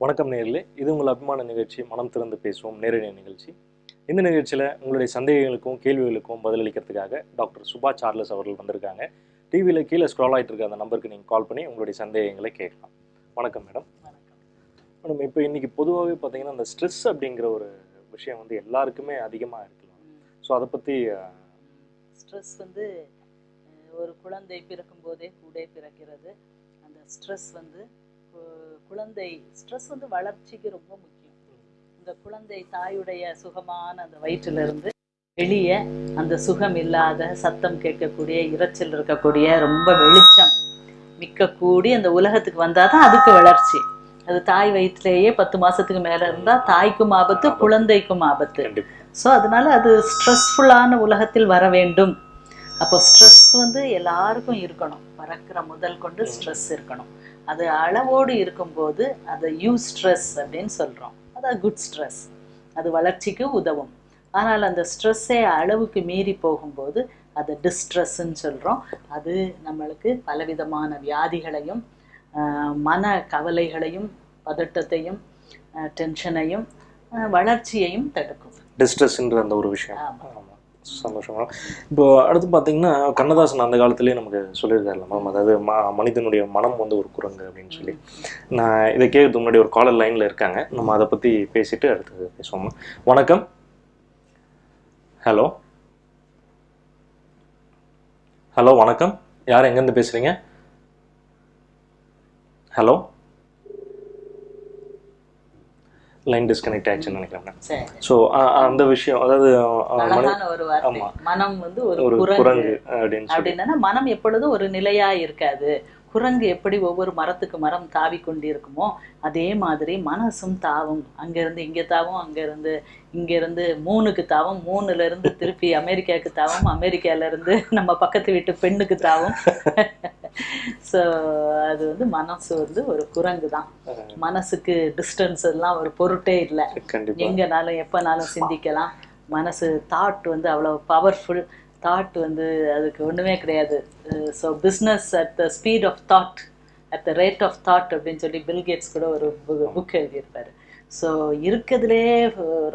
வணக்கம் நேயர்களே, இது உங்கள் அபிமான நிகழ்ச்சி மனம் திறந்து பேசுவோம் நேரடி நிகழ்ச்சி. இந்த நிகழ்ச்சியில் உங்களுடைய சந்தேகங்களுக்கும் கேள்விகளுக்கும் பதிலளிக்கிறதுக்காக டாக்டர் சுபா சார்லஸ் அவர்கள் வந்திருக்காங்க. டிவியில் கீழே ஸ்க்ரால் ஆகிட்டு இருக்க அந்த நம்பருக்கு நீங்கள் கால் பண்ணி உங்களுடைய சந்தேகங்களை கேட்கலாம். வணக்கம் மேடம். மேடம், இப்போ இன்றைக்கி பொதுவாகவே பார்த்தீங்கன்னா இந்த ஸ்ட்ரெஸ் அப்படிங்கிற ஒரு விஷயம் வந்து எல்லாருக்குமே அதிகமாக இருக்கலாம். ஸோ அதை பற்றி ஸ்ட்ரெஸ் வந்து ஒரு குழந்தை பிறக்கும் போதே கூட பிறக்கிறது. அந்த ஸ்ட்ரெஸ் வந்து ஸ்ட்ரெஸ் வந்து வளர்ச்சிக்கு ரொம்ப முக்கியம். இந்த குழந்தை தாயுடைய சுகமான அந்த வயிற்றிலிருந்து வெளியே அந்த சுகம் இல்லாத சத்தம் கேட்கக்கூடிய இரைச்சல் இருக்கக்கூடிய ரொம்ப வெளிச்சம் மிக்கக்கூடிய அந்த உலகத்துக்கு வந்தாதான் அதுக்கு வளர்ச்சி. அது தாய் வயிற்றிலேயே 10 மாசத்துக்கு மேல இருந்தா தாய்க்கும் ஆபத்து, குழந்தைக்கும் ஆபத்து. ஸோ அதனால அது ஸ்ட்ரெஸ்ஃபுல்லான உலகத்தில் வர வேண்டும். அப்போ ஸ்ட்ரெஸ் வந்து எல்லாருக்கும் இருக்கணும். பறக்கிற முதல் கொண்டு ஸ்ட்ரெஸ் இருக்கணும். அது அளவோடு இருக்கும்போது அதை ஸ்ட்ரெஸ் அப்படின்னு சொல்கிறோம். அது குட் ஸ்ட்ரெஸ், அது வளர்ச்சிக்கு உதவும். ஆனால் அந்த ஸ்ட்ரெஸ்ஸே அளவுக்கு மீறி போகும்போது அது டிஸ்ட்ரெஸ்ன்னு சொல்கிறோம். அது நம்மளுக்கு பலவிதமான வியாதிகளையும் மன கவலைகளையும் பதட்டத்தையும் டென்ஷனையும் வளர்ச்சியையும் தடுக்கும். டிஸ்ட்ரெஸ்ன்ற அந்த ஒரு விஷயம். சந்தோஷமா. இப்போ அடுத்து பார்த்தீங்கன்னா கண்ணதாசன் அந்த காலத்திலேயே நமக்கு சொல்லியிருக்காருல்ல மேம், அதாவது மனிதனுடைய மனம் வந்து ஒரு குரங்கு அப்படின்னு சொல்லி. நான் இதை கேட்கறதுக்கு முன்னாடி ஒரு காலர் லைனில் இருக்காங்க, நம்ம அதை பற்றி பேசிட்டு அடுத்து பேசுவோம். வணக்கம். ஹலோ ஹலோ வணக்கம். யார் எங்கேருந்து பேசுகிறீங்க? ஹலோ, லைன் டிஸ்கனெக்ட் ஆயிடுச்சுன்னு நினைக்கிறேன். ஸோ அந்த விஷயம், அதாவது மனம் வந்து ஒரு குரங்கு அப்படின்னா மனம் எப்பொழுதும் ஒரு நிலையா இருக்காது. குரங்கு எப்படி ஒவ்வொரு மரத்துக்கு மரம் தாவி கொண்டிருக்குமோ அதே மாதிரி மனசும் தாவும். அங்கிருந்து இங்கே தாவும், அங்கிருந்து இங்கிருந்து மூணுக்கு தாவும், மூணுல இருந்து திருப்பி அமெரிக்காவுக்கு தாவும், அமெரிக்கால இருந்து நம்ம பக்கத்து வீட்டு பெண்ணுக்கு தாவும். ஸோ அது வந்து மனசு வந்து ஒரு குரங்கு தான். மனசுக்கு டிஸ்டன்ஸ் எல்லாம் ஒரு பொருட்டே இல்லை. எங்கனாலும் எப்பனாலும் சிந்திக்கலாம். மனசு தாட் வந்து அவ்வளோ பவர்ஃபுல். தாட் வந்து அதுக்கு ஒன்றுமே கிடையாது. So business at the speed of thought, at the rate of thought அப்படின்னு சொல்லி பில்கேட்ஸ் கூட ஒரு புக் எழுதியிருப்பாரு. ஸோ இருக்கிறதுலே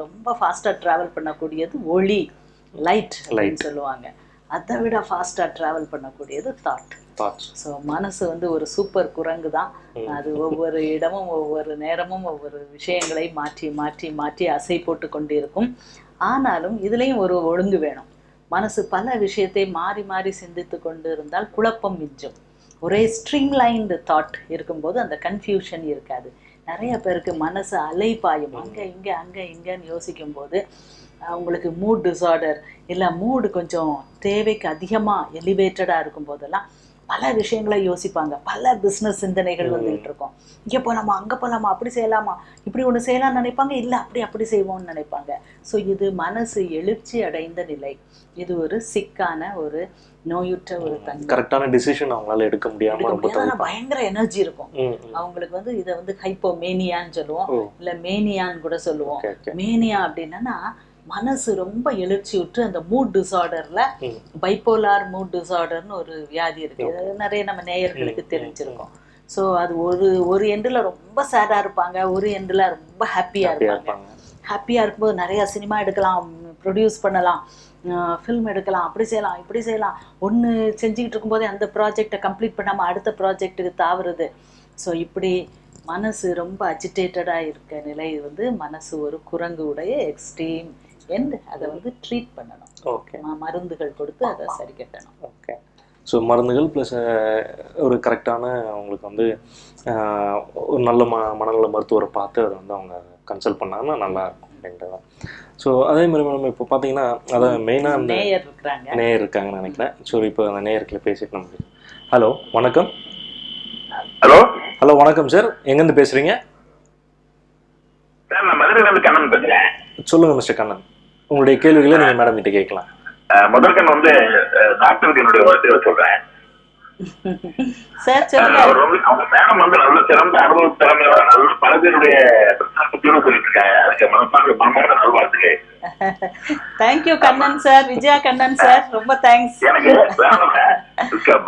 ரொம்ப ஃபாஸ்ட்டாக ட்ராவல் பண்ணக்கூடியது ஒளி, லைட் அப்படின்னு சொல்லுவாங்க. அதை விட ஃபாஸ்ட்டாக ட்ராவல் பண்ணக்கூடியது தாட். ஸோ மனசு வந்து ஒரு சூப்பர் குரங்கு தான். அது ஒவ்வொரு இடமும் ஒவ்வொரு நேரமும் ஒவ்வொரு விஷயங்களை மாற்றி மாற்றி மாற்றி அசை போட்டு கொண்டு இருக்கும். ஆனாலும் இதுலேயும் ஒரு ஒழுங்கு வேணும். மனசு பல விஷயத்தை மாறி மாறி சிந்தித்து கொண்டு இருந்தால் குழப்பம் மிஞ்சும். ஒரே ஸ்ட்ரீம்லைன்டு தாட் இருக்கும்போது அந்த கன்ஃபியூஷன் இருக்காது. நிறைய பேருக்கு மனசு அலைப்பாயும், அங்கே இங்கே அங்கே இங்கேன்னு யோசிக்கும் போது அவங்களுக்கு மூட் டிஸார்டர் இல்லை மூடு கொஞ்சம் தேவைக்கு அதிகமாக எலிவேட்டடாக இருக்கும் போதெல்லாம் பல விஷயங்களை யோசிப்பாங்க. பல பிஸ்னஸ் சிந்தனைகள் வந்துகிட்டு இருக்கோம். இங்கே போகலாமா, அங்கே போகலாமா, அப்படி செய்யலாமா, இப்படி ஒன்று செய்யலாம்னு நினைப்பாங்க, இல்லை அப்படி செய்வோம்னு நினைப்பாங்க. ஸோ இது மனசு எழுச்சி அடைந்த நிலை. இது ஒரு சிக்கான ஒரு நோயுற்ற ஒரு தன்மை. கரெக்டான டிசிஷன் அவங்களால எடுக்க முடியாம பயங்கர எனர்ஜி இருக்கும் அவங்களுக்கு. வந்து இதை வந்து ஹைப்போமேனியான்னு சொல்லுவோம், இல்லை மேனியான்னு கூட சொல்லுவோம். மேனியா அப்படின்னா மனசு ரொம்ப எழுச்சி விட்டு அந்த மூட் டிஸார்டர்ல பைப்போலார் மூட் டிஸார்டர்னு ஒரு வியாதி இருக்கு. நிறைய நம்ம நேயர்களுக்கு தெரிஞ்சிருக்கோம். ஸோ அது ஒரு எண்டில் ரொம்ப சேடாக இருப்பாங்க, ஒரு எண்டில் ரொம்ப ஹாப்பியாக இருப்பாங்க. ஹாப்பியாக இருக்கும்போது நிறையா சினிமா எடுக்கலாம், ப்ரொடியூஸ் பண்ணலாம், ஃபில்ம் எடுக்கலாம், அப்படி செய்யலாம் இப்படி செய்யலாம். ஒன்று செஞ்சுக்கிட்டு இருக்கும்போதே அந்த ப்ராஜெக்டை கம்ப்ளீட் பண்ணாமல் அடுத்த ப்ராஜெக்ட்டுக்கு தாவுறது. ஸோ இப்படி மனசு ரொம்ப அஜிடேட்டடாக இருக்க நிலை வந்து மனசு ஒரு குரங்கு உடைய எக்ஸ்ட்ரீம் எண்ட். அதை வந்து ட்ரீட் பண்ணணும். ஓகே, மருந்துகள் கொடுத்து அதை சரி கட்டணும். ஓகே. ஸோ மருந்துகள் ப்ளஸ் ஒரு கரெக்டான அவங்களுக்கு வந்து ஒரு நல்ல மனநல மருத்துவரை பார்த்து அதை வந்து அவங்க கன்சல்ட் பண்ணாங்கன்னா நல்லா இருக்கும் அப்படின்றது. ஸோ அதே மாதிரி நம்ம இப்போ பார்த்தீங்கன்னா அதான் மெயினாக அந்த நேயர் இருக்காங்கன்னு நினைக்கிறேன். ஸோ இப்போ அந்த நேயர்களை பேசிட்டு நம்ம. ஹலோ வணக்கம். ஹலோ ஹலோ வணக்கம் சார், எங்கேருந்து பேசுறீங்க? சார் நான் மதுரையிலிருந்து கண்ணன் பேசுறேன். சொல்லுங்க மிஸ்டர் கண்ணன், உங்களுடைய கேள்விகளை நீங்க மேடம் கிட்ட கேட்கலாம். முதற்கண் வந்து டாக்டருக்கு என்னுடைய வாழ்த்துக்களை சொல்றேன். அவங்க மேடம் வந்து நல்ல சிறந்த அனுபவ திறமையோட நல்ல பல பேருடைய சொல்லிட்டு இருக்காங்க. அதுக்கு மனமான நல்வாழ்த்துக்கள். Thank you Kannan sir, Vijaya Kannan sir, ரொம்ப தேங்க்ஸ். எனக்கு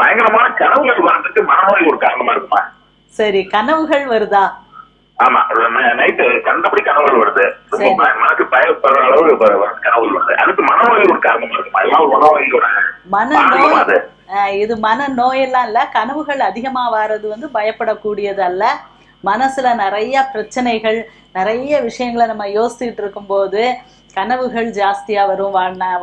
பயங்கரமான கனவுகள் வர்றதுக்கு மனநோய் ஒரு காரணமா இருக்குமா? சரி, கனவுகள் வருதா? ஆமா, நைட்டு கண்டபடி கனவுகள் வருது. ரொம்ப மனக்கு பயப்படுற அளவு கனவுகள் வருது. அதுக்கு மனநோய் ஒரு காரணமா இருக்குமா? எல்லாம் ஒரு மனநோயோட மனநோய். இது மனநோயெல்லாம் இல்ல. கனவுகள் அதிகமா வர்றது வந்து பயப்படக்கூடியது அல்ல. மனசுல நிறைய பிரச்சனைகள், நிறைய விஷயங்களை நம்ம யோசிச்சுட்டு இருக்கும்போது கனவுகள் ஜாஸ்தியா வரும்.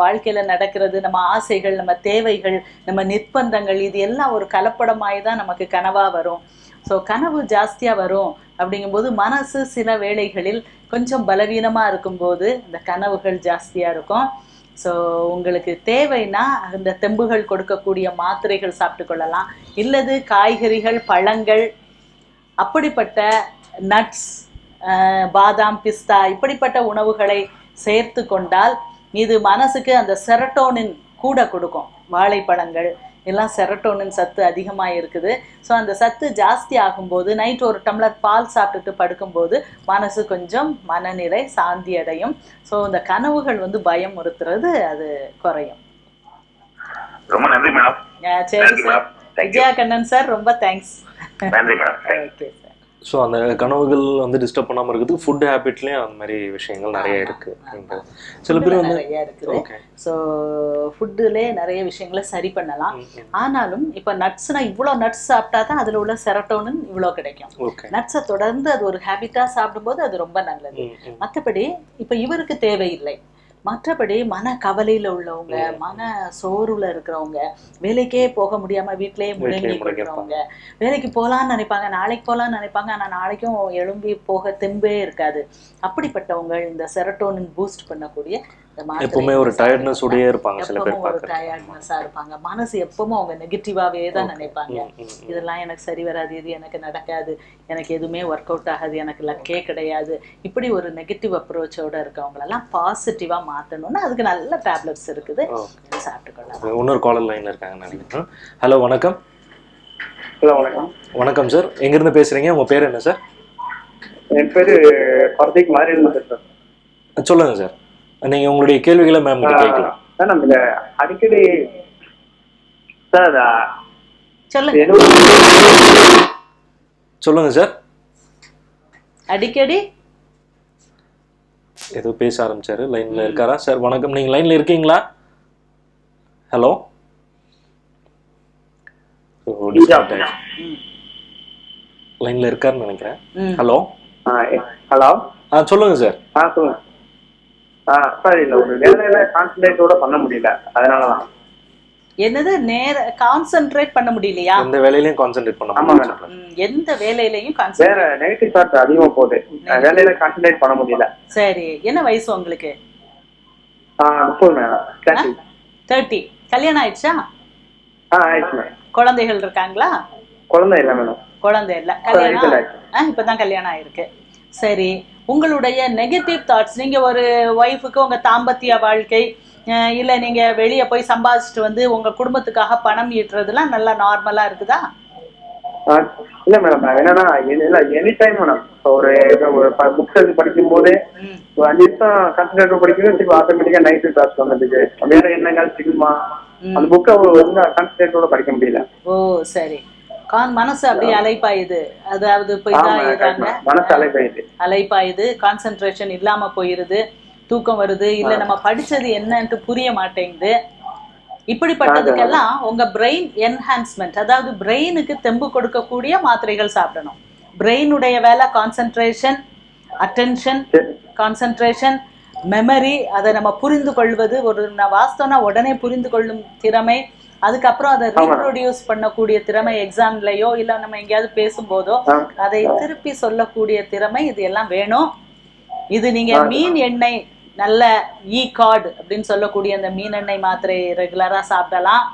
வாழ்க்கையில நடக்கிறது, நம்ம ஆசைகள், நம்ம தேவைகள், நம்ம நிர்பந்தங்கள், இது எல்லாம் ஒரு கலப்படமாய் தான் நமக்கு கனவா வரும். ஸோ கனவு ஜாஸ்தியா வரும் அப்படிங்கும்போது மனசு சில வேளைகளில் கொஞ்சம் பலவீனமா இருக்கும்போது இந்த கனவுகள் ஜாஸ்தியா இருக்கும். ஸோ உங்களுக்கு தேவைன்னா அந்த தெம்புகள் கொடுக்கக்கூடிய மாத்திரைகள் சாப்பிட்டு கொள்ளலாம். இல்லது காய்கறிகள், பழங்கள், அப்படிப்பட்ட நட்ஸ், பாதாம், பிஸ்தா இப்படிப்பட்ட உணவுகளை சேர்த்து கொண்டால் இது மனசுக்கு அந்த செரட்டோனின் கூட கொடுக்கும். வாழைப்பழங்கள் எல்லாம் செரட்டோனின் சத்து அதிகமாக இருக்குது. ஸோ அந்த சத்து ஜாஸ்தி ஆகும்போது நைட்டு ஒரு டம்ளர் பால் சாப்பிட்டுட்டு படுக்கும்போது மனசு கொஞ்சம் மனநிலை சாந்தி அடையும். ஸோ இந்த கனவுகள் வந்து பயம் உறுத்துறது அது குறையும். ரொம்ப நன்றி மேடம். சரி சார், விஜயா கண்ணன் சார், ரொம்ப தேங்க்ஸ். நன்றி மேடம். Okay sir. ஸோ அந்த கனவுகள் வந்து டிஸ்டர்ப் பண்ணாமல் இருக்குது. ஃபுட் ஹேபிட்லேயும் அந்த மாதிரி விஷயங்கள் நிறைய இருக்கு. சில பேர் வந்து நிறைய இருக்குது. ஸோ ஃபுட்டுலே நிறைய விஷயங்களை சரி பண்ணலாம். ஆனாலும் இப்போ நட்ஸ்னா இவ்வளோ நட்ஸ் சாப்பிட்டா தான் அதில் உள்ள செரட்டோனின் இவ்வளோ கிடைக்கும். நட்ஸை தொடர்ந்து அது ஒரு ஹேபிட்டா சாப்பிடும்போது அது ரொம்ப நல்லது. மற்றபடி இப்போ இவருக்கு தேவையில்லை. மற்றபடி மன கவலையில உள்ளவங்க, மன சோர்வுல இருக்கிறவங்க, வேலைக்கே போக முடியாம வீட்டிலேயே முடங்கி இருக்கிறவங்க, வேலைக்கு போகலான்னு நினைப்பாங்க, நாளைக்கு போகலான்னு நினைப்பாங்க, ஆனா நாளைக்கும் எழும்பி போக தெம்பே இருக்காது. அப்படிப்பட்டவங்க இந்த செரட்டோனின் பூஸ்ட் பண்ணக்கூடிய எப்பவுமே ஒரு டயர்ட்னஸ் உடையே இருப்பாங்க. சில பேர் ஒரு டயர்ட்னஸா இருப்பாங்க. மனசு எப்பவும் அவங்க நெகட்டிவாவே தான் நினைப்பாங்க. இதெல்லாம் எனக்கு சரி வராது, இது எனக்கு நடக்காது, எனக்கு எதுவுமே ஒர்க் அவுட் ஆகாது, எனக்கு லக்கே கிடையாது, இப்படி ஒரு நெகட்டிவ் அப்ரோச்சோட இருக்கவங்களெல்லாம் பாசிட்டிவா மாத்தணும்னா அதுக்கு நல்ல டேப்லெட்ஸ் இருக்குது, சாப்பிட்டுக்கொள்ளலாம். இன்னொரு காலர் லைன்ல இருக்காங்க நினைக்கிறேன். ஹலோ, வணக்கம். ஹலோ, வணக்கம். வணக்கம் சார், எங்க இருந்து பேசுறீங்க? உங்க பேர் என்ன சார்? என் பேரு கார்த்திக் மாரியன் சார். சொல்லுங்க சார், நீங்க உங்களுடைய கேள்விகளை மேம் கிட்ட கேட்கலாம். சார், நம்ம அடிக்கடி சார் சொல்லுங்க சார். அடிக்கடி ஏதோ பேச ஆரம்பிச்சாரு. லைன்ல இருக்காரா சார்? வணக்கம், நீங்க லைன்ல இருக்கீங்களா? ஹலோ, லைன்ல இருக்காருன்னு நினைக்கிறேன். ஹலோ ஹலோ, சொல்லுங்க சார். சொல்லுங்க சார். இல்ல, ஒரு வேலையில கான்சென்ட்ரேட்டோட பண்ண முடியல, அதனாலதான். என்னது கான்சென்ட்ரேட் பண்ண முடியலையா? எந்த வேலையிலயும் கான்சென்ட்ரேட் பண்ண முடியல. எந்த வேலையிலயும் வேற நெகட்டிவ் தாட் அதிகமா போகுது, வேலையில கான்சென்ட்ரேட் பண்ண முடியல. சரி, என்ன வயசு உங்களுக்கு? 30. கல்யாணம் ஆயிடுச்சா? ஆயிடுச்சு மேடம். குழந்தைகள் இருக்காங்களா? குழந்தை இல்ல மேடம். குழந்தை இல்ல, கல்யாணம் இப்பதான் கல்யாணம் ஆயிருக்கு. சரி, உங்களுடைய நெகட்டிவ் தாட்ஸ், நீங்க ஒரு ஒய்ஃபுக்கு உங்க தாம்பத்திய வாழ்க்கை இல்ல நீங்க வெளியே போய் சம்பாதிச்சுட்டு வந்து உங்க குடும்பத்துக்காக பணம் ஈட்டுறதுலாம் நல்லா நார்மலா இருக்குதா? இல்ல மேடம், என்னன்னா எனி டைம் மேடம், ஒரு புக்ஸ் படிக்கும் போது 5 நிமிஷம் கான்சென்ட்ரேட் படிக்கணும், திருப்பி ஆட்டோமேட்டிக்கா நைட்டு கிளாஸ் வந்ததுக்கு வேற என்னங்க சினிமா, அந்த புக்கை கான்சென்ட்ரேட்டோட படிக்க முடியல. ஓ சரி, மனசு அப்படியே அலைப்பாயுது, அதாவது அலைப்பாயுது, கான்சென்ட்ரேஷன் இல்லாம போயிருது, தூக்கம் வருது, இல்ல நம்ம படிச்சது என்னன்ட்டு புரிய மாட்டேங்குது. இப்படிப்பட்டதுக்கெல்லாம் உங்க பிரெயின் என்ஹான்ஸ்மெண்ட், அதாவது பிரெயினுக்கு தெம்பு கொடுக்கக்கூடிய மாத்திரைகள் சாப்பிடணும். பிரெயினுடைய வேலை கான்சென்ட்ரேஷன், அட்டென்ஷன், கான்சென்ட்ரேஷன், மெமரி, அதை நம்ம புரிந்து கொள்வது, ஒரு வாஸ்தவனா உடனே புரிந்து கொள்ளும் திறமை, அதுக்கப்புறம் அதை ரீப்ரொடியூஸ் பண்ணக்கூடிய திறமை, எக்ஸாம்லயோ இல்ல நம்ம எங்கேயாவது பேசும்போதோ அதை திருப்பி சொல்லக்கூடிய திறமை, இது எல்லாம் வேணும். இது நீங்க மீன் எண்ணெய், நல்ல கார்டு அப்படின்னு சொல்லக்கூடிய அந்த மீன் எண்ணெய் மாத்திரை ரெகுலரா சாப்பிடலாம்.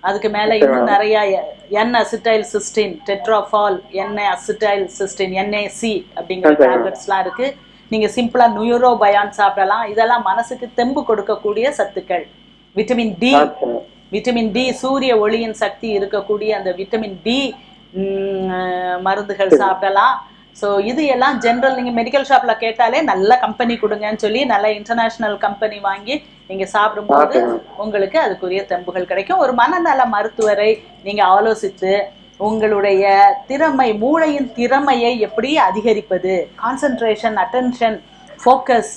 அதுக்கு மேல இன்னும் நிறைய N-அசிட்டைல்-சிஸ்டீன், டெட்ராஃபால், N-அசிட்டைல்-சிஸ்டீன், NAC அப்படிங்கிற டேப்லெட்ஸ்லாம் இருக்கு. நீங்க சிம்பிளா நியூரோபயான் சாப்பிடலாம். இதெல்லாம் மனசுக்கு தெம்பு கொடுக்கக்கூடிய சத்துக்கள். விட்டமின் டி, சூரிய ஒளியின் சக்தி இருக்கக்கூடிய அந்த விட்டமின் டி மருந்துகள் சாப்பிடலாம். ஸோ இது எல்லாம் ஜென்ரல், நீங்கள் மெடிக்கல் ஷாப்பில் கேட்டாலே நல்ல கம்பெனி கொடுங்கன்னு சொல்லி நல்ல இன்டர்நேஷ்னல் கம்பெனி வாங்கி நீங்கள் சாப்பிடும்போது உங்களுக்கு அதுக்குரிய தெம்புகள் கிடைக்கும். ஒரு மனநல மருத்துவரை நீங்கள் ஆலோசித்து உங்களுடைய திறமை, மூளையின் திறமையை எப்படி அதிகரிப்பது, கான்சன்ட்ரேஷன், அட்டென்ஷன், ஃபோக்கஸ்,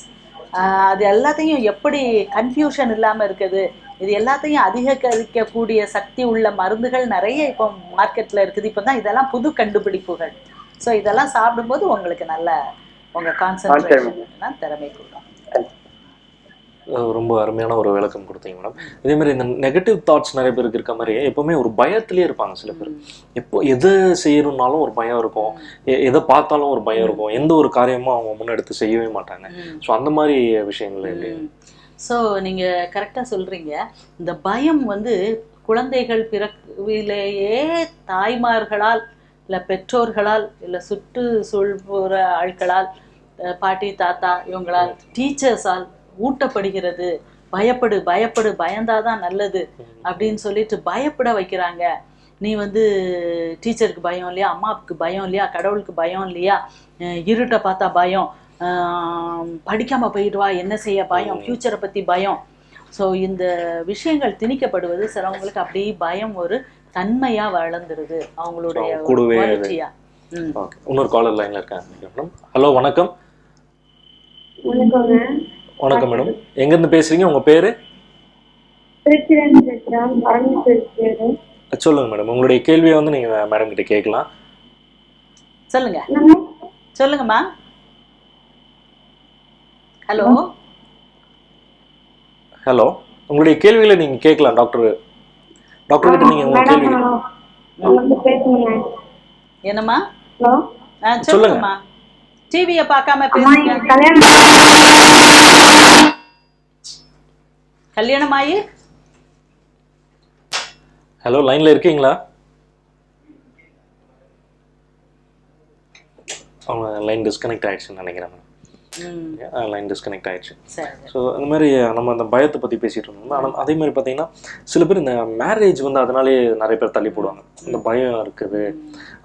அது எல்லாத்தையும் எப்படி கன்ஃபியூஷன் இல்லாமல் இருக்குது, இது எல்லாத்தையும் அதிகரிக்கக்கூடிய சக்தி உள்ள மருந்துகள் நிறைய இப்போ மார்க்கெட்டில் இருக்குது. இப்போ தான் இதெல்லாம் புது கண்டுபிடிப்புகள். ஸோ இதெல்லாம் சாப்பிடும்போது உங்களுக்கு நல்ல உங்கள் கான்சன்ட்ரேஷன் திறமை கொடுக்கும். ரொம்ப அருமையான ஒரு விளக்கம் கொடுத்தீங்க மேடம். இதே மாதிரி இந்த நெகட்டிவ் தாட்ஸ் நிறைய பேருக்கு இருக்க மாதிரி எப்பவுமே ஒரு பயத்திலே இருப்பாங்க சில பேர். எப்போ எதை செய்யணும்னாலும் ஒரு பயம் இருக்கும், எதை பார்த்தாலும் ஒரு பயம் இருக்கும், எந்த ஒரு காரியமும் அவங்க முன்னெடுத்து செய்யவே மாட்டாங்க. ஸோ அந்த மாதிரி விஷயங்கள் எப்படி? ஸோ நீங்கள் கரெக்டாக சொல்கிறீங்க. இந்த பயம் குழந்தைகள் பிறவிலேயே தாய்மார்களால் இல்லை பெற்றோர்களால் இல்லை சுற்றுச்சூழல் ஆட்களால், பாட்டி தாத்தா இவங்களால், டீச்சர்ஸால் ஊட்டப்படுகிறது. பயப்படு பயப்படு, பயந்தாதான் நல்லது அப்படின்னு சொல்லிட்டு பயப்பட வைக்கிறாங்க. நீ டீச்சருக்கு பயம் இல்லையா, அம்மாவுக்கு பயம் இல்லையா, கடவுளுக்கு பயம் இல்லையா, இருட்டை பார்த்தா பயம், படிக்காமல் போயிடுவா என்ன செய்ய பயம், ஃப்யூச்சரை பற்றி பயம். ஸோ இந்த விஷயங்கள் திணிக்கப்படுவது சிலவங்களுக்கு அப்படி பயம் ஒரு தன்மையா வளர்ந்துருது அவங்களுடைய குவாலிட்டியா. இன்னொரு காலர் லைன்ல இருக்காங்க. ஹலோ, வணக்கம். வணக்கம் மேடம், எங்க இருந்து பேசுறீங்க? உங்க பேரு? சொல்லுங்க மேடம், உங்களுடைய கேள்வியை நீங்க மேடம் கிட்ட கேட்கலாம். சொல்லுங்க சொல்லுங்கம்மா. ஹலோ ஹலோ, உங்களுடைய கேள்விகளை நீங்க கேட்கலாம் டாக்டர் கிட்ட. நீங்க உங்க கேள்வி என்னம்மா? சொல்லுங்கம்மா. டிவியை பார்க்காம பேசுங்க. கல்யாணமாயி? ஹலோ, லைன்ல இருக்கீங்களா? அவங்க லைன் டிஸ்கனெக்ட் ஆயிடுச்சுன்னு நினைக்கிறேன். லைன் டிஸ்கனெக்ட் ஆயிடுச்சு. ஸோ அந்த மாதிரி நம்ம அந்த பயத்தை பற்றி பேசிகிட்டு இருந்தோம். ஆனால் அதே மாதிரி பார்த்தீங்கன்னா சில பேர் இந்த மேரேஜ் அதனாலே நிறைய பேர் தள்ளி போடுவாங்க. இந்த பயம் இருக்குது,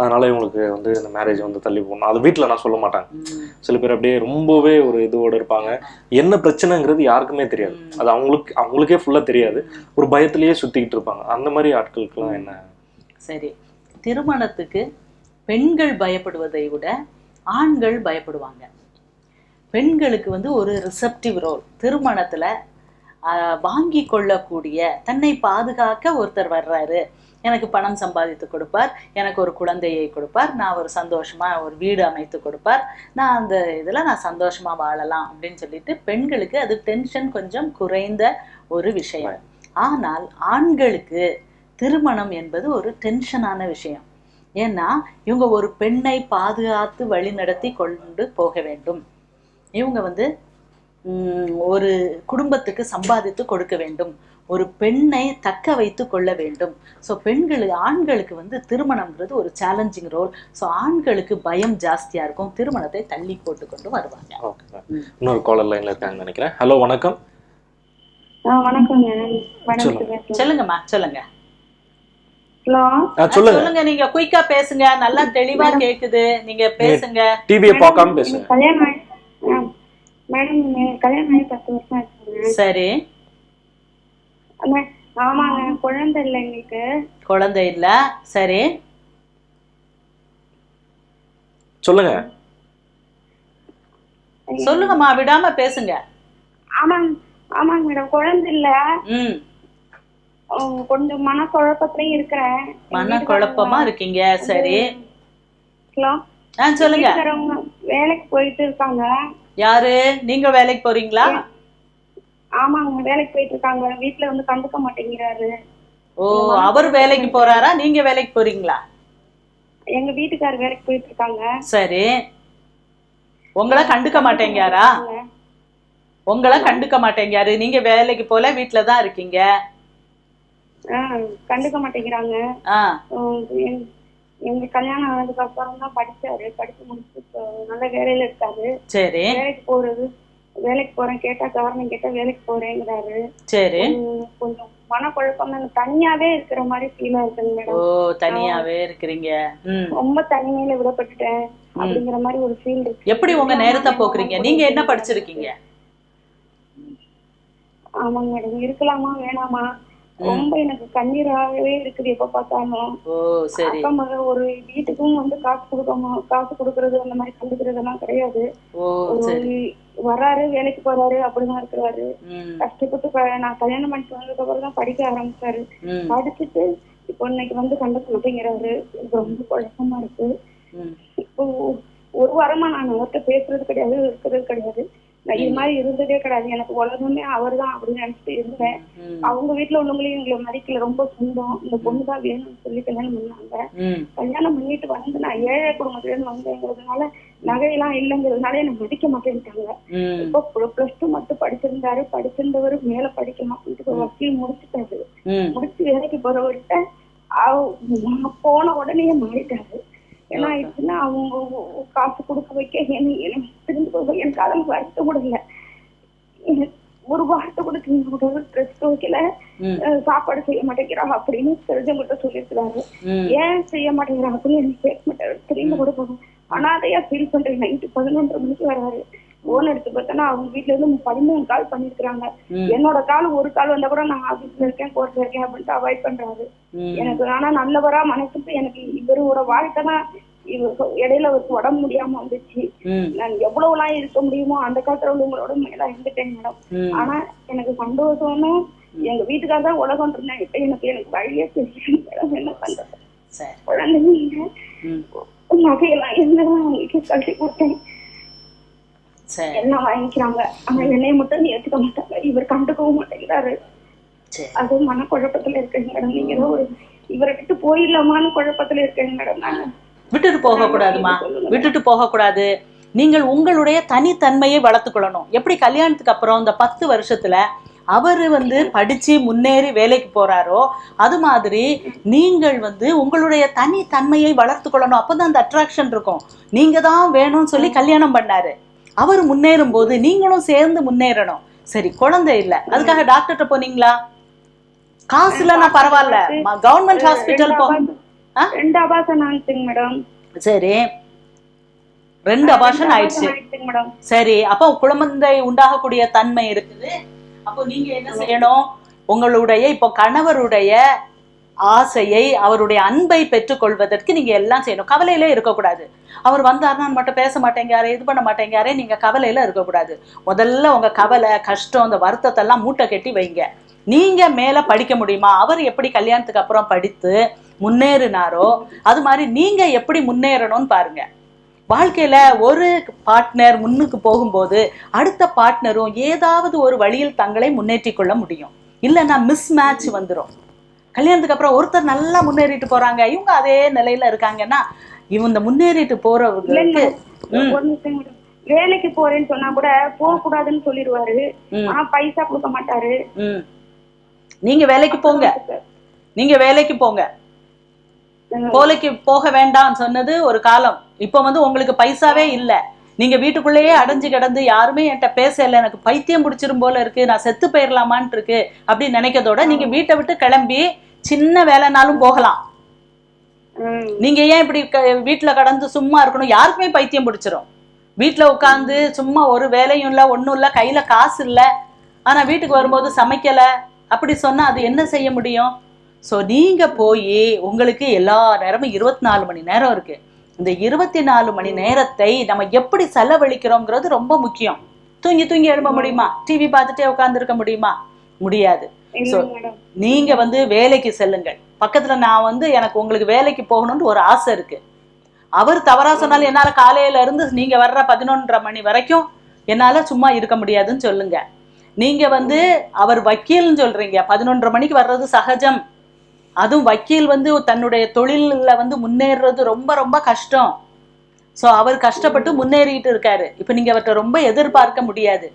அதனால இவங்களுக்கு இந்த மேரேஜ் தள்ளி போடணும். அது வீட்டில் நான் சொல்ல மாட்டாங்க. சில பேர் அப்படியே ரொம்பவே ஒரு இதோடு இருப்பாங்க. என்ன பிரச்சனைங்கிறது யாருக்குமே தெரியாது, அது அவங்களுக்கே ஃபுல்லாக தெரியாது, ஒரு பயத்திலேயே சுற்றிக்கிட்டு இருப்பாங்க. அந்த மாதிரி ஆட்களுக்கெல்லாம் என்ன? சரி, திருமணத்துக்கு பெண்கள் பயப்படுவதை விட ஆண்கள் பயப்படுவாங்க. பெண்களுக்கு ஒரு ரிசப்டிவ் ரோல். திருமணத்தில் வாங்கி கொள்ளக்கூடிய, தன்னை பாதுகாக்க ஒருத்தர் வர்றாரு, எனக்கு பணம் சம்பாதித்து கொடுப்பார், எனக்கு ஒரு குழந்தையை கொடுப்பார், நான் ஒரு சந்தோஷமாக ஒரு வீடு அமைத்து கொடுப்பார், நான் அந்த இதில் நான் சந்தோஷமாக வாழலாம் அப்படின்னு சொல்லிட்டு பெண்களுக்கு அது டென்ஷன் கொஞ்சம் குறைந்த ஒரு விஷயம். ஆனால் ஆண்களுக்கு திருமணம் என்பது ஒரு டென்ஷனான விஷயம். ஏன்னா இவங்க ஒரு பெண்ணை பாதுகாத்து வழி நடத்தி கொண்டு போக வேண்டும். இவங்க ஒரு குடும்பத்துக்கு சம்பாதித்து கொடுக்க வேண்டும், ஒரு பெண்ணை தக்க வைத்து கொள்ள வேண்டும். ஸோ ஆண்களுக்கு திருமணம்ன்றது ஒரு சேலஞ்சிங் ரோல். ஸோ ஆண்களுக்கு பயம் ஜாஸ்தியா இருக்கும், திருமணத்தை தள்ளி போட்டு கொண்டு வருவாங்க. இன்னொரு காலர் லைன்ல இருக்காங்கன்னு நினைக்கிறேன். ஹலோ, வணக்கம். சொல்லுங்கம்மா, சொல்லுங்க. சொல்லுங்க, நீங்க குயிக்கா பேசுங்க, நல்லா தெளிவா கேக்குது, நீங்க பேசுங்க. டிவியை பார்க்காம பேசுங்க. மேடம், கல்யாணம் ஆகி 10 வருஷம் ஆச்சுங்க. சரி. ஆமாங்க, குழந்தை இல்லை எங்களுக்கு. குழந்தை இல்ல, சரி சொல்லுங்க. சொல்லுங்கம்மா, விடாம பேசுங்க. ஆமாங்க மேடம், குழந்தை இல்ல. கொஞ்சம் மனக்குழப்பத்திலயும் இருக்கிறேன். மனக்குழப்பமா இருக்கீங்க, சரி. ஹலோ, சொல்லுங்க. வேலைக்கு போயிட்டு இருக்காங்க. யாரு? நீங்க வேலைக்கு போறீங்களா? ஆமாங்க, வேலைக்கு போயிட்டு இருக்காங்க. வீட்டுல கண்டுக்க மாட்டேங்கிறாரு. ஓ, அவர் வேலைக்கு போறாரா, நீங்க வேலைக்கு போறீங்களா? எங்க வீட்டுக்காரர் வேலைக்கு போயிட்டு இருக்காங்க. சரி. உங்களை கண்டுக்க மாட்டேங்காரா? உங்களை கண்டுக்க மாட்டேங்காரு, நீங்க வேலைக்கு போல வீட்டுலதான் இருக்கீங்க. கண்டுக்க மாட்டேங்கிறாங்க. எங்க கல்யாணம் ஆனதுக்கு அப்புறம் தான் படிச்சாரு. படிச்சு முடிச்சு நல்ல வேலையில இருக்காரு. சரி. வேலைக்கு போறேன் கேட்டா, கவர்மெண்ட் கேட்டா வேலைக்கு போறேங்கிறாரு. சரி. கொஞ்சம் மனக்குழப்பம், தனியாவே இருக்கிற மாதிரி ஃபீல் ஆகுதுங்க மேடம். ஓ, தனியாவே இருக்கிறீங்க. ரொம்ப தனிமையில விடப்பட்டுட்டேன் அப்படிங்கிற மாதிரி ஒரு ஃபீல் இருக்கு. எப்படி உங்க நேரத்தை போக்குறீங்க? நீங்க என்ன படிச்சிருக்கீங்க? ஆமாங்க மேடம், இருக்கலாமா வேணாமா ரொம்ப எனக்கு கண்ணீராகவே இருக்குது எப்ப பார்த்தாலும். அக்கா மக ஒரு வீட்டுக்கும் வந்து காசு கொடுக்கறது அந்த மாதிரி கண்டுக்கிறதெல்லாம் கிடையாது. வராரு, வேலைக்கு போறாரு, அப்படிதான் இருக்கிறாரு. கஷ்டப்பட்டு நான் கல்யாணம் பண்ணிட்டு வந்ததுக்கு அப்புறம் தான் படிக்க ஆரம்பிச்சாரு. படிச்சுட்டு இப்போ இன்னைக்கு வந்து கண்டுக்க மாட்டேங்கிறாரு. எனக்கு ரொம்ப குழப்பமா இருக்கு. இப்போ ஒரு வாரமா நான் அவர்கிட்ட பேசுறது கிடையாது, இருக்கிறது கிடையாது. நான் இது மாதிரி இருந்ததே கிடையாது. எனக்கு உலகமே அவர் தான் அப்படின்னு நினைச்சிட்டு இருந்தேன். அவங்க வீட்டுல உள்ளவங்களையும் எங்களை மதிக்கல, ரொம்ப சொந்தம். இந்த பொண்ணுதான் வேணும்னு சொல்லி கல்யாணம் பண்ணாங்க. கல்யாணம் பண்ணிட்டு வந்து நான் ஏழை குடும்பத்துல இருந்து வந்தேங்கிறதுனால, நகையெல்லாம் இல்லைங்கிறதுனால என்ன மதிக்க மாட்டேன்ட்டாங்க. இப்போ +2 மட்டும் படிச்சிருந்தாரு. படிச்சிருந்தவரு மேல படிக்கலாம் அப்படின்ட்டு வக்கீல் முடிச்சுட்டாரு. முடிச்சு வேலைக்கு போறவர்கிட்ட போன உடனே மாறிட்டாரு. ஏன்னா ஆயிடுச்சுன்னா அவங்க காசு கொடுக்க வைக்க எனக்கு திரும்பி போக எனக்கு அதெல்லாம் வருத்த கூட இல்லை. ஒரு வார்த்தை கூட திரும்ப ட்ரெஸ் துவைக்கல, சாப்பாடு செய்ய மாட்டேங்கிறா அப்படின்னு தெரிஞ்சவங்கள்ட்ட சொல்லியிருக்கிறாரு. ஏன் செய்ய மாட்டேங்கிறா அப்படின்னு எனக்கு கேட்க மாட்டாரு. திரும்ப கூட போகும். அனாதையா ஃபீல் பண்றேன். நைட்டு 11:30 மணிக்கு வராரு. போன் எடுத்து பார்த்தோன்னா அவங்க வீட்டுல இருந்து 13 கால் பண்ணிருக்காங்க. என்னோட கால் ஒரு கால் வந்தா கூட நான் ஆபீஸ்ல இருக்கேன், கோர்ட்ல இருக்கேன் அப்படின்ட்டு அவாய்ட் பண்றாரு. எனக்கு ஆனா நல்லவரா மனசுக்கு எனக்கு இவரோட வாழ்க்கை தான். இடையில அவருக்கு உடம்பு முடியாம வந்துச்சு. நான் எவ்வளவு எல்லாம் இருக்க முடியுமோ அந்த காலத்துல உள்ளவங்களோட மேல இருந்துட்டேன் மேடம். ஆனா எனக்கு சந்தோஷம்னு எங்க வீட்டுக்காக தான் உலகம் இருந்தேன். இப்ப எனக்கு வழியே தெரியும் மேடம். என்ன பண்றது? குழந்தைங்க நகையெல்லாம் என்னதான் அவங்களுக்கு கழட்டி கொடுத்தேன். என்ன வாங்கிக்கிறாங்க, ஆனா என்னைய மட்டும் ஏத்துக்க மாட்டாங்க. இவர் கண்டுக்கவும் மாட்டேங்கிறாரு. அது மனக்குழப்பத்துல இருக்கேங்க மேடம். நீங்க ஏதோ ஒரு இவரை விட்டு போயிடலாமான்னு குழப்பத்துல இருக்கேங்க மேடம். நான் விட்டுட்டு போக கூடாதுமா, விட்டுட்டு போக கூடாது. நீங்கள் உங்களுடைய தனித்தன்மையை வளர்த்துக்கொள்ளணும். எப்படி கல்யாணத்துக்கு அப்புறம் இந்த 10 வருஷத்துல அவரு வந்து படிச்சு முன்னேறி வேலைக்கு போறாரோ அது மாதிரி நீங்கள் வந்து உங்களுடைய தனித்தன்மையை வளர்த்து கொள்ளணும். அப்பதான் அந்த அட்ராக்ஷன் இருக்கும். நீங்க தான் வேணும்னு சொல்லி கல்யாணம் பண்ணாரு. அவர் முன்னேறும் போது நீங்களும் சேர்ந்து முன்னேறணும். சரி, குழந்தை இல்ல, அதுக்காக டாக்டர்கிட்ட போனீங்களா? காசு இல்லைன்னா பரவாயில்ல, கவர்மெண்ட் ஹாஸ்பிட்டல் போ. 2 அபார்ஷன் ஆயிடுச்சுங்க மேடம். சரி, 2 அபார்ஷன் ஆயிடுச்சு. சரி, அப்போ குழந்தை உண்டாகக்கூடிய தன்மை இருக்குது. அப்போ நீங்க என்ன செய்யணும்? உங்களுடைய இப்போ கணவருடைய ஆசையை, அவருடைய அன்பை பெற்றுக்கொள்வதற்கு நீங்க எல்லாம் செய்யணும். கவலையில இருக்கக்கூடாது. அவர் வந்தாருன்னா மட்டும் பேச மாட்டேங்காரு, இது பண்ண மாட்டேங்காரு, நீங்க கவலையில இருக்கக்கூடாது. முதல்ல உங்க கவலை, கஷ்டம், அந்த வருத்தத்தை எல்லாம் மூட்டை கட்டி வைங்க. நீங்க மேல படிக்க முடியுமா? அவர் எப்படி கல்யாணத்துக்கு அப்புறம் படித்து முன்னேறினாரோ அது மாதிரி நீங்க எப்படி முன்னேறணும்னு பாருங்க. வாழ்க்கையில ஒரு பார்ட்னர் முன்னுக்கு போகும்போது அடுத்த பார்ட்னரும் ஏதாவது ஒரு வழியில் தங்களை முன்னேற்றி கொள்ள முடியும். இல்லைன்னா மிஸ் மேட்ச் வந்துடும். கல்யாணத்துக்கு அப்புறம் ஒருத்தர் நல்லா முன்னேறிட்டு போறாங்க, இவங்க அதே நிலையில இருக்காங்கன்னா இவங்க முன்னேறிட்டு போறவங்களுக்கு வேலைக்கு போறேன்னு சொன்னா கூட போக கூடாதுன்னு சொல்லிடுவாரு. ஆனா பைசா கொடுக்க மாட்டாரு. நீங்க வேலைக்கு போங்க, நீங்க வேலைக்கு போங்க. கோலைக்கு போக வேண்டாம் சொன்னது ஒரு காலம். இப்ப வந்து உங்களுக்கு பைசாவே இல்ல, நீங்க வீட்டுக்குள்ளேயே அடைஞ்சு கிடந்து யாருமே என்கிட்ட பேசல, எனக்கு பைத்தியம் பிடிச்சிரும் போல இருக்கு, நான் செத்து போயிடலாமான் இருக்கு அப்படின்னு நினைக்கிறதோட நீங்க வீட்டை விட்டு கிளம்பி சின்ன வேலைனாலும் போகலாம். நீங்க ஏன் இப்படி வீட்டுல கடந்து சும்மா இருக்கணும்? யாருக்குமே பைத்தியம் பிடிச்சிரும். வீட்டுல உட்காந்து சும்மா ஒரு வேலையும் இல்ல, ஒன்னும் இல்ல, கையில காசு இல்ல, ஆனா வீட்டுக்கு வரும்போது சமைக்கல அப்படி சொன்னா அது என்ன செய்ய முடியும்? ஸோ நீங்க போய் உங்களுக்கு எல்லா நேரமும் 24 மணி நேரம் இருக்கு. இந்த 24 மணி நேரத்தை நம்ம எப்படி செலவழிக்கிறோங்கிறது ரொம்ப முக்கியம். தூங்கி தூங்கி எழும்ப முடியுமா? டிவி பார்த்துட்டே உட்கார்ந்து இருக்க முடியுமா? முடியாது. ஸோ நீங்க வந்து வேலைக்கு செல்லுங்கள். பக்கத்துல நான் வந்து எனக்கு உங்களுக்கு வேலைக்கு போகணும்னு ஒரு ஆசை இருக்கு. அவர் தவறா சொன்னாலும் என்னால காலையில இருந்து நீங்க வர்ற 11:30 மணி வரைக்கும் என்னால சும்மா இருக்க முடியாதுன்னு சொல்லுங்க. நீங்க வந்து அவர் வக்கீல்னு சொல்றீங்க, 11:30 மணிக்கு வர்றது சகஜம். அதுவும் வக்கீல் வந்து தன்னுடைய தொழில வந்து முன்னேறது ரொம்ப ரொம்ப கஷ்டம். ஸோ அவர் கஷ்டப்பட்டு முன்னேறிட்டு இருக்காரு. இப்போ நீங்க அவர்கிட்ட ரொம்ப எதிர்பார்க்க முடியாது.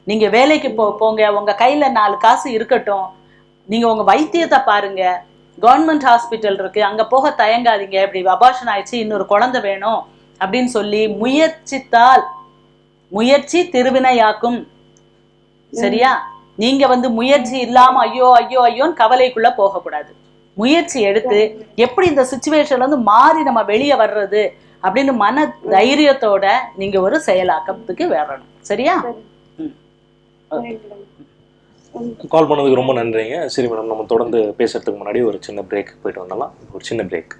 நீங்க வேலைக்கு போங்க, உங்க கையில 4 காசு இருக்கட்டும், நீங்க உங்க வைத்தியத்தை பாருங்க. கவர்மெண்ட் ஹாஸ்பிட்டல் இருக்கு, அங்க போக தயங்காதீங்க. இப்படி அபார்ஷன் ஆயிடுச்சு, இன்னொரு குழந்தை வேணும் அப்படின்னு சொல்லி முயற்சித்தால் முயற்சி திருவினையாக்கும். சரியா? நீங்க வந்து முயற்சி இல்லாம ஐயோ ஐயோ ஐயோன்னு கவலைக்குள்ள போகக்கூடாது. முயற்சி எடுத்து எப்படி இந்த சிச்சுவேஷன்ல இருந்து மாறி நம்ம வெளியே வர்றது அப்படின்னு மன தைரியத்தோட நீங்க ஒரு செயலாக்கத்துக்கு வரணும். சரியா? கால் பண்ணதுக்கு ரொம்ப நன்றிங்க. சரி மேடம், நம்ம தொடர்ந்து பேசுறதுக்கு முன்னாடி ஒரு சின்ன பிரேக் போயிட்டு வந்துடலாம். ஒரு சின்ன பிரேக்.